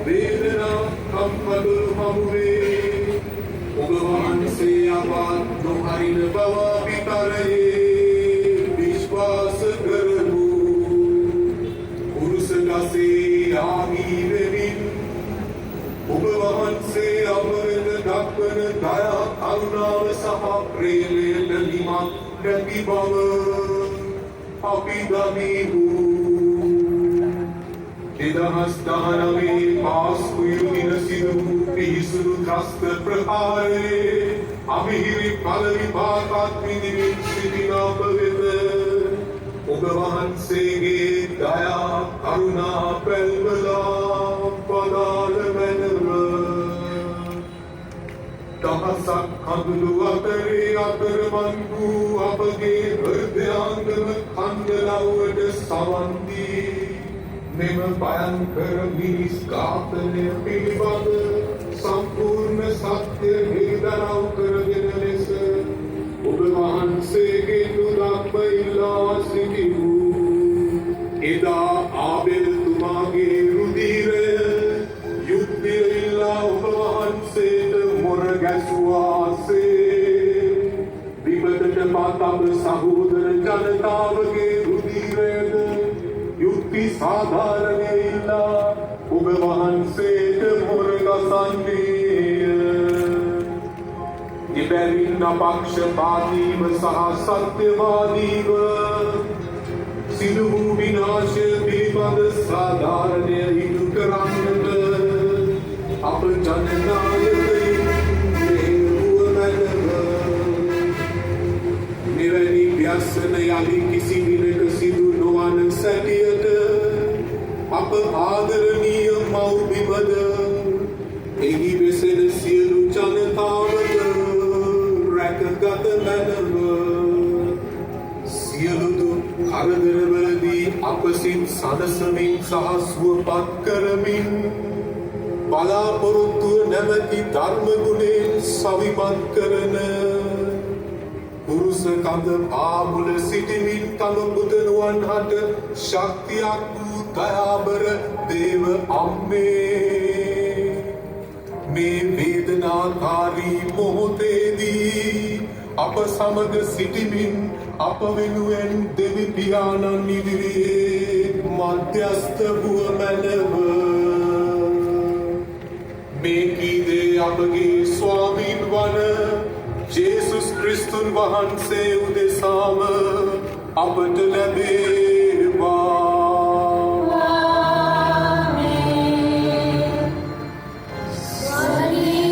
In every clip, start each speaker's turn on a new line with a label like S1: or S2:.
S1: වේදනා කම්මද හමුවේ ඔබ වහන්සේ අපත් නොහරින බව විතරයේ විශ්වාස කරමු කුරුස ගසේ ආගී වෙමින් ඔබ වහන්සේ අපවෙත දක්වන දයා කරුණාව සහ ප්‍රේමයට නිමක් නැති බව අපි දනිමු එදහස් දහනවේ පාස්කු යුදින සිදු වූ පිහිසුරු ත්‍රස්ත ප්‍රහාරයේ අමිහිරි ඵල විපාකත් විඳිමින් සිටින අප වෙත ඔබ වහන්සේගේ දයා කරුණා පැල්වලා පදාල මැනව දහසක් කඳුළු අතරේ අතරමං වූ අපගේ හෘදයාංගම කන්දලව්වට සවන් දී මෙම භයංකර මිනිස් ඝාතනය පිළිබඳ සම්පූර්ණ සත්‍ය හේදරව් කරගෙන ලෙස ඔබ වහන්සේගෙන් උදක්ම ඉල්ලා සිටිමු. එදා ආබෙල් තුමාගේ රුධිරය යුද්ධය ඉල්ලා ඔබ වහන්සේට මොර ගැසුවාසේ විපතට පත් අප සහෝදර ජනතාවගේ රුධිරයද යුක්ති සාධාරණය ඉල්ලා ඔබ වහන්සේට මොර ගසන්නේය. එබැවින් අපක්ෂපාතීව සහ සත්‍යවාදීව සිදු වූ විනාශය පිළිබඳ සාධාරණය ඉටු කරන්නට අප ජනනායකයින් මෙහෙයුව මැනව. මෙවැනි ව්‍යසන යලි කිසි දිනක සිදු නොවන සැටියට අප ආදරණීය මව්බිමද එහි වෙසෙන සියලු ජනතාවද රැකගත මැනව. සියලු දුක් කරදරවලදී අප සිත් සනසමින් සහ සුවපත් කරමින් බලාපොරොත්තුව නැමැති ධර්ම ගුණයෙන් සවිමත් කරන පුරුෂ කඳ පාමුල සිටිමින් තම පුතණුවන් හට ශක්තියක් වූ දයාබර දේව අම්මේ මේ වේදනාකාරී මොහොතේදී අප සමග සිටිමින් අප වෙනුවෙන් දෙවි පියාණන් ඉදිරියේ මධ්‍යස්ථ වූ මැනව. මේ කීදේ අපගේ ස්වාමීන් වන ජේසුස් ක්‍රිස්තුන් වහන්සේ උදෙසාම අපට ලැබේවා.
S2: Thank you.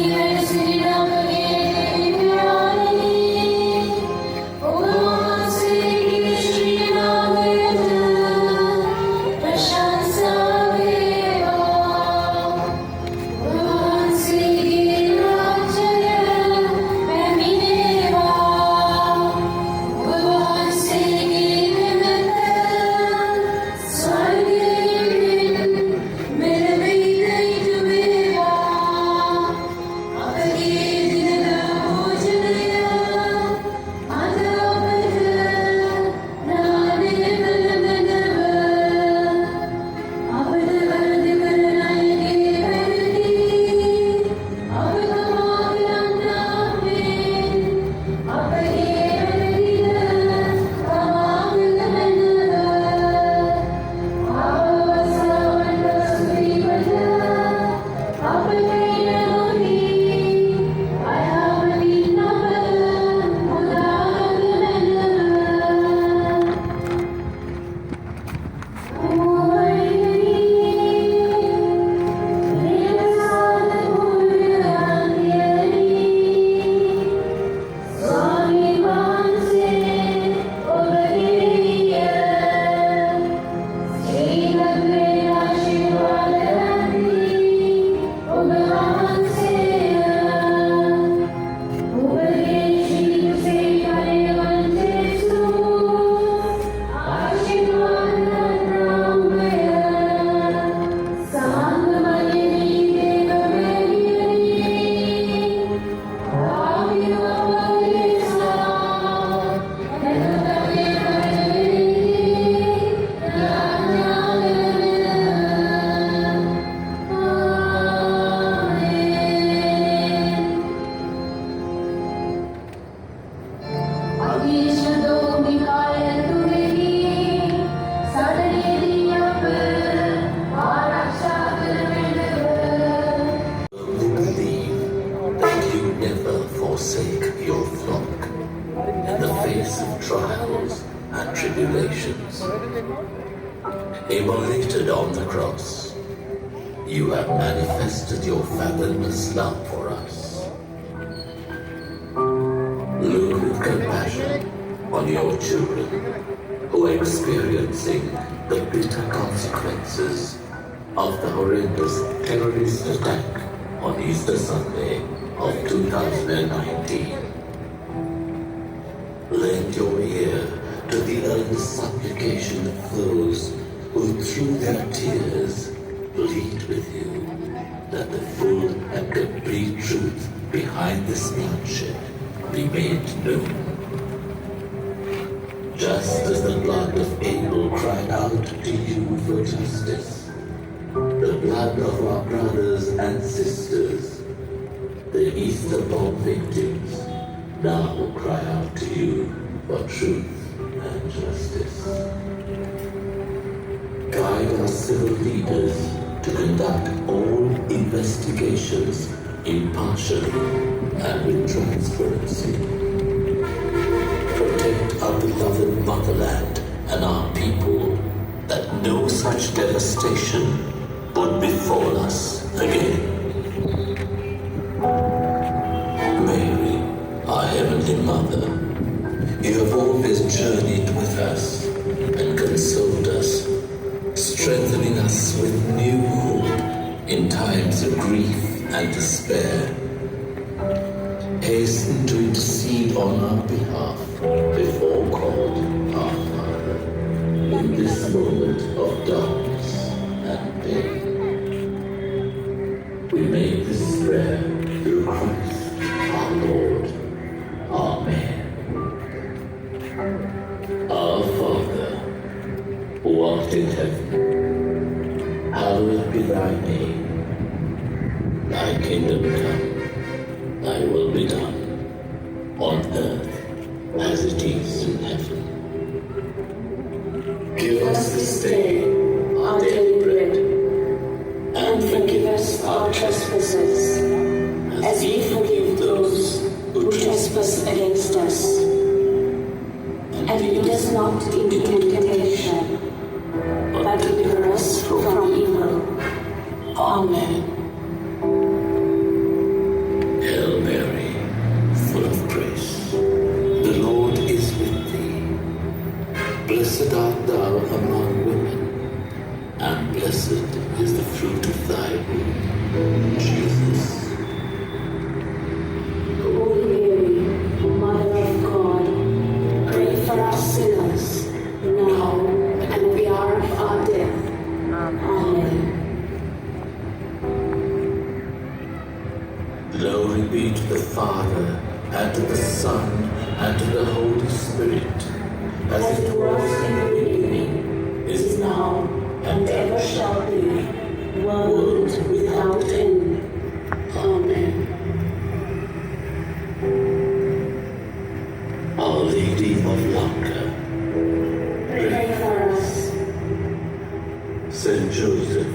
S2: and tribulations. Immolated on the cross, you have manifested your fathomless love for us. Look with compassion on your children who are experiencing the bitter consequences of the horrendous terrorist attack on Easter Sunday of 2019. Lend your ear to the earnest supplication of those who through their tears plead with you that the full and complete truth behind this bloodshed be made known. Just as the blood of Abel cried out to you for justice, the blood of our brothers and sisters, the Easter bomb victims, now cry out to you for truth and justice. Guide our civil leaders to conduct all investigations impartially and with transparency. Protect our beloved motherland and our people, that no such devastation would befall us again. Mary, our Heavenly Mother, you have always journeyed with us and consoled us, strengthening us with new hope in times of grief and despair. Hasten to intercede on our behalf before God, our Father, in this moment of darkness and pain. We make this prayer through Christ our Lord. Amen. Our Father, who art in heaven, hallowed be thy name. Thy kingdom come, thy will be done, on earth as it is in heaven. Give us this day our daily bread, and forgive us our trespasses, as we forgive those who trespass against us. And lead us not into temptation, but deliver us from evil. Amen. Hail Mary, full of grace, the Lord is with thee. Blessed art thou among women, and blessed is the fruit of thy womb, Jesus.
S3: Holy Mary, Mother of God, pray for us sinners, now and at the hour of our death. Amen.
S2: Glory be to the Father, and to the Son, and to the Holy Spirit,
S3: As it was in the beginning, is now, and ever shall be, world without end. Amen.
S2: Our Lady of Lanka,
S3: Pray for us.
S2: Saint Joseph,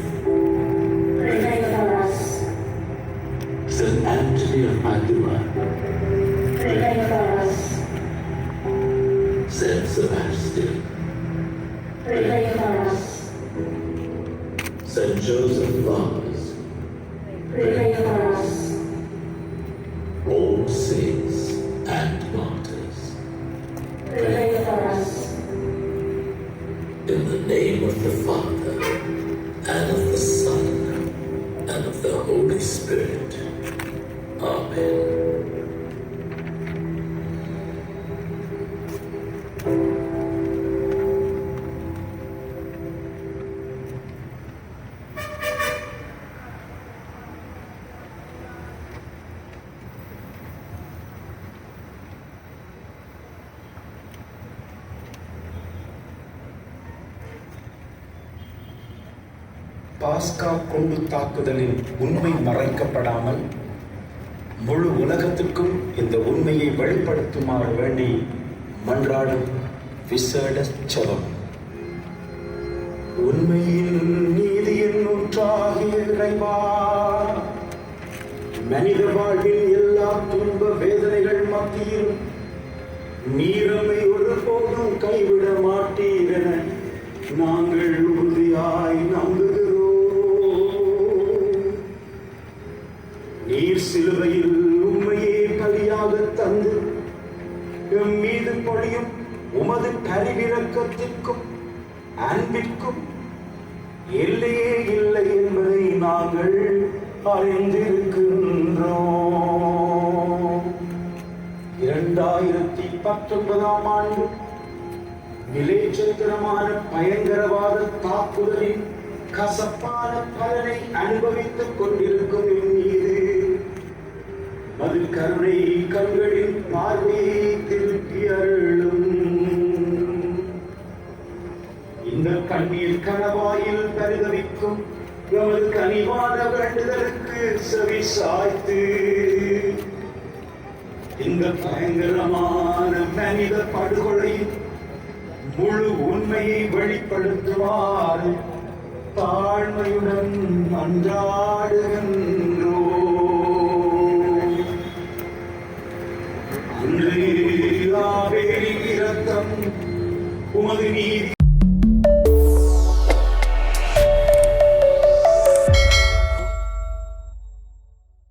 S3: Pray for us.
S2: Saint Anthony of Padua,
S3: Pray for us.
S2: Saint Sebastian,
S3: Pray for us.
S2: Saint Joseph Vaz,
S3: Pray for us.
S2: all saints and martyrs,
S3: Pray for us.
S2: in the name of the Father, and of the Son, and of the Holy Spirit. Amen.
S4: பாஸ்கா குண்டு தாக்குதலின் உண்மை மறைக்கப்படாமல் முழு உலகத்திற்கும் இந்த உண்மையை வெளிப்படுத்துமாறு வேண்டி மன்றாடும் விசேட ஜெபம். உண்மையின் நீதியின் ஊற்றாகிய இறைவா, மனித வாழ்வின் எல்லா துன்ப வேதனைகள் மத்தியிலும் நீரமை ஒருபோதும் ஒருபோதும் கைவிட மாட்டீரென நாங்கள் உறுதியாய் நம்புகிறோம். நீர் சிலுவையில் உண்மையே பலியாக தந்து எம் மீது பொழியும் உமது கரிவிரக்கத்திற்கும் அன்பிற்கும் எல்லையே இல்லை என்பதை நாங்கள் அறிந்திருக்கின்றோம். 2019 ஆண்டு விலைச்சத்திரமான பயங்கரவாத தாக்குதலின் கசப்பான பலனை அனுபவித்துக் கொண்டிருக்கும் என் மீது அது கருணை கண்களின் பார்வையை திருப்பி அருளும். இந்த கண்ணீர் கணவாயில் பரிதவிக்கும் எமது கனிவான வேண்டுதலுக்கு செவி சாய்த்து இந்த பயங்கரமான மனித படுகொலையின் முழு உண்மையை வெளிப்படுத்துவார் தாழ்மையுடன் மன்றாடுகின்றோம். அன்று ஆபேலின் இரத்தம் உமது நீதி